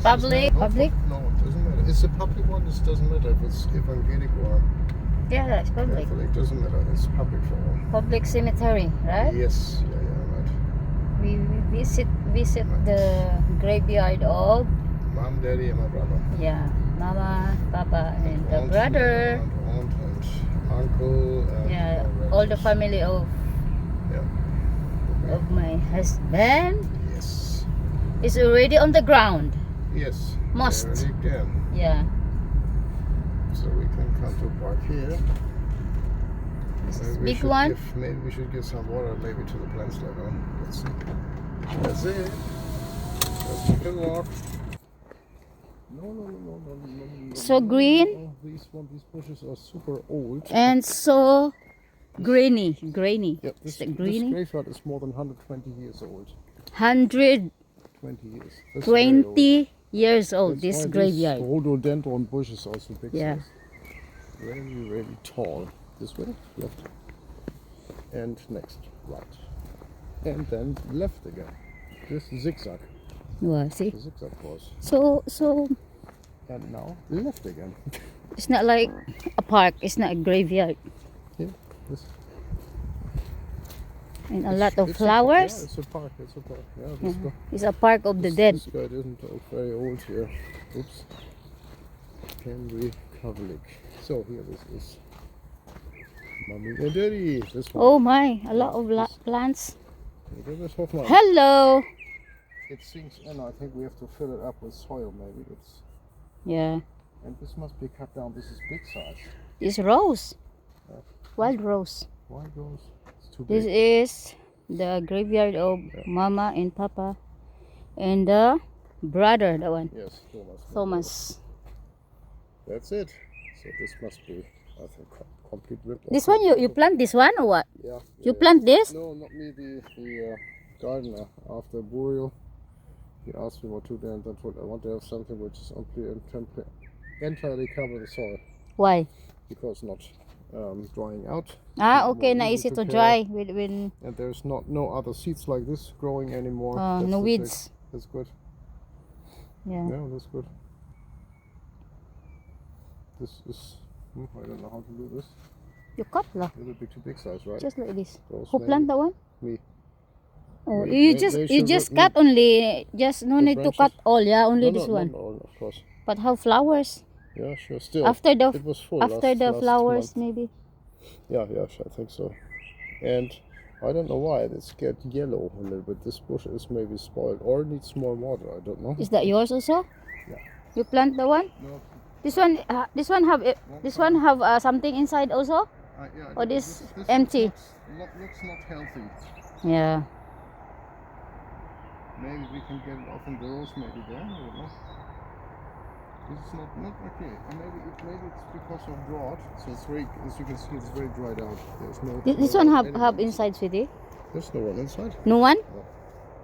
Public. No, Public. no, it doesn't matter. It's a public one. It doesn't matter if it's evangelic or Yeah, that's public. Catholic. Doesn't matter. It's public for all. Public cemetery, right? Yes. Yeah, right. We visit the graveyard of Mom, daddy, and my brother. Mama, Papa, and the Aunt, brother. Aunt and uncle. And All the family of Yeah. my husband Yes. is already on the ground. Yes. Must. There it again. Yeah. So we can come to park here. This is Maybe we big should one. Maybe we should give some water maybe to the plants later on. Let's see. That's it. Let's take a walk. No. So green. Oh, these bushes are super old. And so grainy. Yeah, this Grainy. graveyard is more than 120 years old. 120 20 years. That's very old. years old, That's this why graveyard. This rhododendron bush is also big. Yeah. size. Very tall. This way, left. And next, right. And then left again. This zigzag. Wow, see? The zigzag course. So And now left again. it's not like a park, it's not a graveyard. Here, this. And a lot of It's flowers. It's a park. Yeah, this guy. It's a park of the dead. This guy isn't very old here. Oops. Henry Catholic. So here this is. Mommy and Daddy. This one. Oh my, a lot of plants. This is Hoffmann. Hello. It sinks in. I think we have to fill it up with soil maybe. Yeah. And this must be cut down. This is big size. It's rose. Yeah. Wild rose. Why goes? It's too This big. is the graveyard of Mama and Papa and the brother, that one. Yes, Thomas. Thomas. That's it. So this must be, I think, complete rip. This one, you plant this one or what? Yeah. You plant this? No, not me. The gardener. After burial, he asked me what to do, and I told I want to have something which is entirely cover the soil Why? because not drying out. Okay, More na easy easy to care. dry when And there's no other seeds like this growing anymore. That's no the weeds. thing. That's good. Yeah. Yeah, that's good. This is, I don't know how to do this. You cut lah, A little bit too big size, right? just like this. Those Who maybe- plant that one? Me. Oh, They- you they- just they you should just look cut only, just no The need to branches. cut all. Yeah, only this No, one. no, of course. But how flowers? Yeah, sure. Still, After the it was full after last, the last flowers, month. maybe. Yeah, I think so. And I don't know why it's get yellow a little bit. This bush is maybe spoiled or needs more water. I don't know. Is that yours also? Yeah. You plant the one? No, This one have something inside also? yeah, Or this empty? Looks not healthy. Yeah. Maybe we can get it off in the rose maybe there. I don't know. This is not okay. Maybe it's because of drought. So it's very, as you can see, it's very dried out. There's no. This no one have animals. inside, sweetie? There's no one inside. No one? No.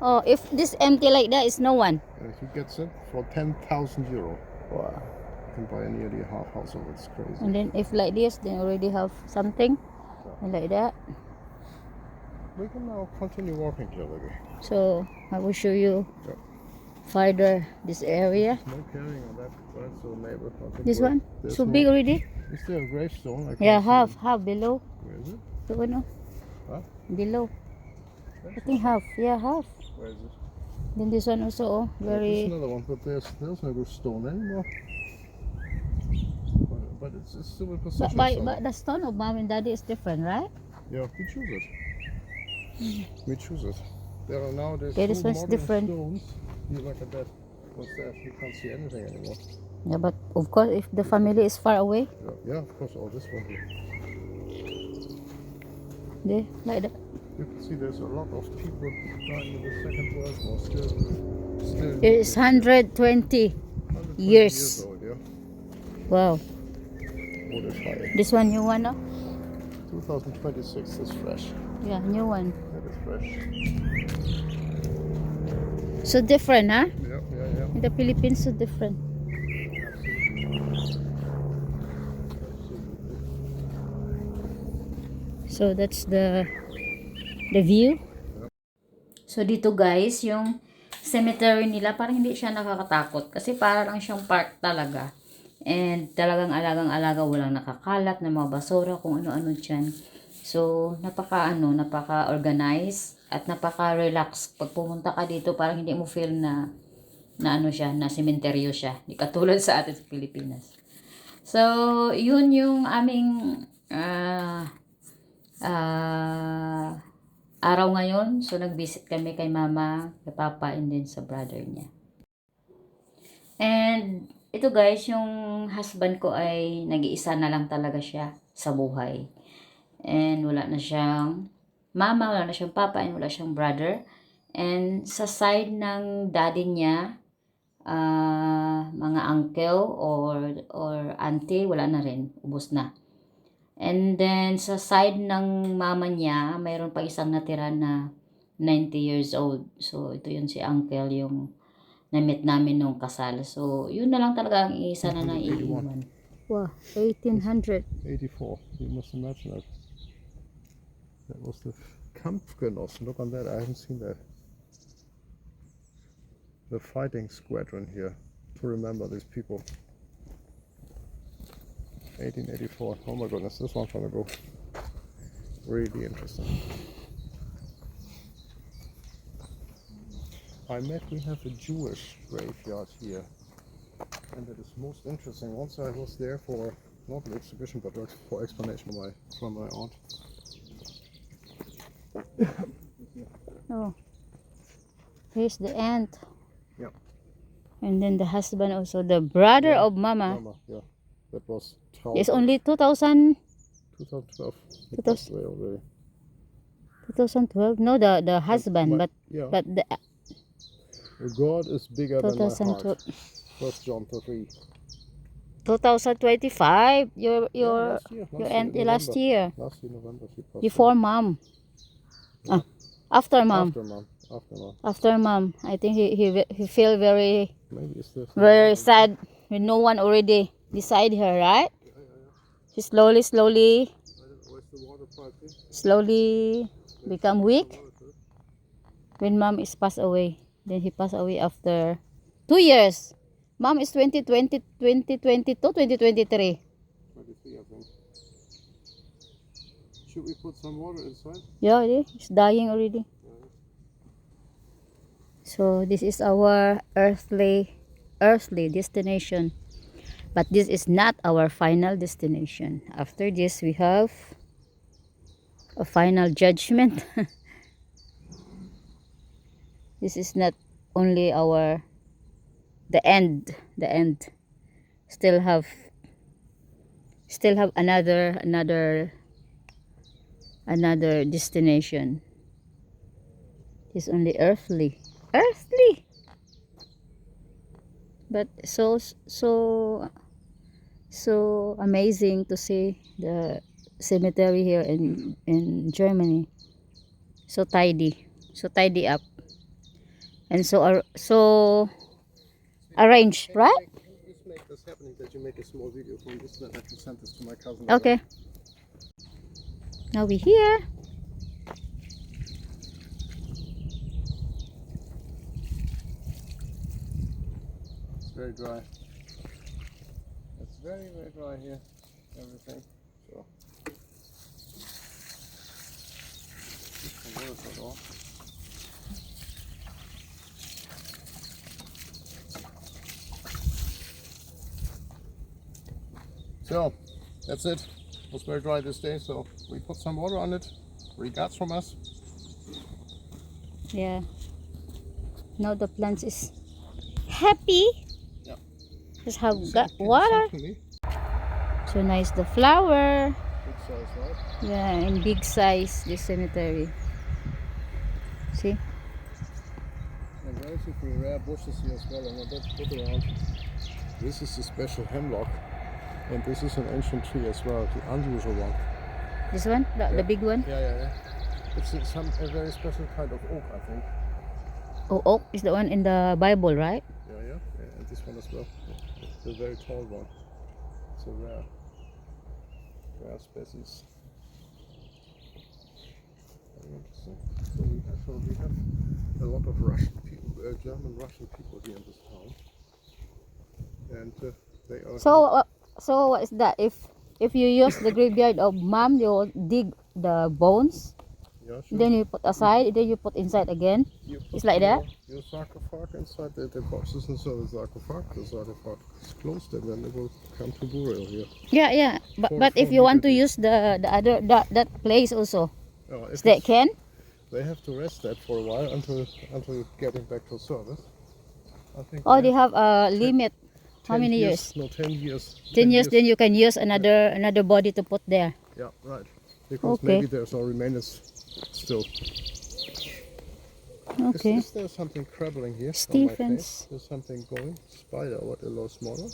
Oh, if this empty like that, is no one. And he gets it for 10,000 euro. Wow. You can buy nearly a half house of it. It's crazy. And then if like this, then already have something. And like that. We can now continue walking here, baby. So I will show you Yeah. further this area. No carrying on that side, so maybe. I think This we're- one? there's So no- big already? Is there a gravestone? I can't Yeah, see half below. it. Where is it? The one, no? Huh? Below. I think half. Yeah, half. Where is it? Then this one also, oh, There's very. another one, but there's no stone anymore. But it's still in position. But the stone of mom and daddy is different, right? Yeah, we choose it. We choose it. There are nowadays Yeah, this two one's modern different. stones. You look at that. What's that? You can't see anything anymore. Yeah, but of course, if the family is far away, Yeah, of course. Oh, this one here. they like that. You can see there's a lot of people dying in the Second World War still. It's 120 120 years. old, yeah. Wow. What is high? This one new one, no? 2026 is fresh. Yeah, new one. That is fresh. So different, huh? Yeah. In the Philippines, so different. So that's the view. So dito guys, yung cemetery nila, parang hindi siya nakakatakot. Kasi para lang siyang park talaga. And talagang alagang-alaga, walang nakakalat na mga basura, kung ano-ano dyan. So, napaka-organize at napaka-relax. Pag pumunta ka dito, parang hindi mo feel na ano siya, na sementeryo siya. Hindi katulad sa atin sa Pilipinas. So, yun yung aming araw ngayon. So, nag-visit kami kay mama, kay papa, and then sa brother niya. And, ito guys, yung husband ko ay nag-iisa na lang talaga siya sa buhay. And, wala na siyang mama, wala na siyang papa, and wala siyang brother. And, sa side ng daddy niya, mga uncle or auntie, wala na rin. Ubos na. And then, sa side ng mama niya, mayroon pa isang natira na 90 years old. So, ito yun si uncle, yung na-meet namin nung kasal. So, yun na lang talaga ang isa na naiiwan. Wow, 1800. 84. You must imagine that. That was the Kampfgenossen. Look on that. I haven't seen that. The fighting squadron here to remember these people. 1884. Oh my goodness, this one's gonna go really interesting. I met we have a Jewish graveyard here, and it is most interesting. Once I was there for not an exhibition but for explanation from my aunt. Oh, here's the aunt. Yeah. And then the husband also, the brother of mama. Mama, yeah. That was It's only 2000, 2012. He 2000. passed away already. 2012. No, the husband, my- but yeah. but the God is bigger than my 2012. heart. 1 John 3. 2025. Your Yeah, last year, your last aunt year, last November. year. Last year November she passed Before away. mom. After mom. After mom. After mom. After mom. I think he feel very Maybe it's this. very sad when no one already beside her, right? She slowly Where's the water pipe here? slowly become weak when mom is passed away. Then he passed away after 2 years. Mom is 2020, 2022, 2023. 23, I think. Should we put some water inside? Yeah, it's dying already. So this is our earthly destination. But this is not our final destination. After this, we have a final judgment. This is not only the end. Still have another destination. It's only earthly. But so amazing to see the cemetery here in Germany. So tidy up, and so arranged, right? Let's make this happening that you make a small video from this that I can send this to my cousin. Okay. Now we're here. It's very dry. It's very, very dry here. Everything. So. What is that all? So, that's it. It was very dry this day, so we put some water on it. Regards from us. Yeah. Now the plants is happy. Yeah. Just have Can got you water. send to me? So nice the flower. Big size, right? Yeah, in big size this cemetery. See? And relatively rare bushes here as well, and a bit put around. This is the special hemlock, and this is an ancient tree as well, the unusual one. This one, the big one. Yeah. It's a very special kind of oak, I think. Oh, oak is the one in the Bible, right? Yeah, and this one as well. The very tall one. It's a rare species. Very interesting. So we have a lot of Russian people German Russian people here in this town, and they are. So what is that? If you use the graveyard of mom, you dig the bones, Yeah, sure. then you put aside, then you put inside again. You put It's like that? your sarcophagus inside the boxes inside the sarcophagus. The sarcophagus is closed, and then it will come to burial here. Yeah. But For if you want to people. use the other that place also, If is that it's- can? They have to rest that for a while until getting back to service. I think. Oh, they have a limit. How 10 many years? No, 10 years. 10 years, then you can use another body to put there. Yeah, right. Because Okay. maybe there's no remains still. Okay. Is there something crabbling here? on my Stephens. face? There's something going. Spider, what a lot smaller.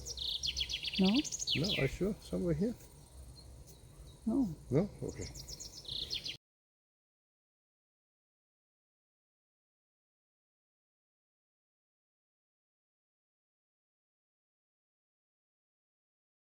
No? No, are you sure? Somewhere here? No. No? Okay.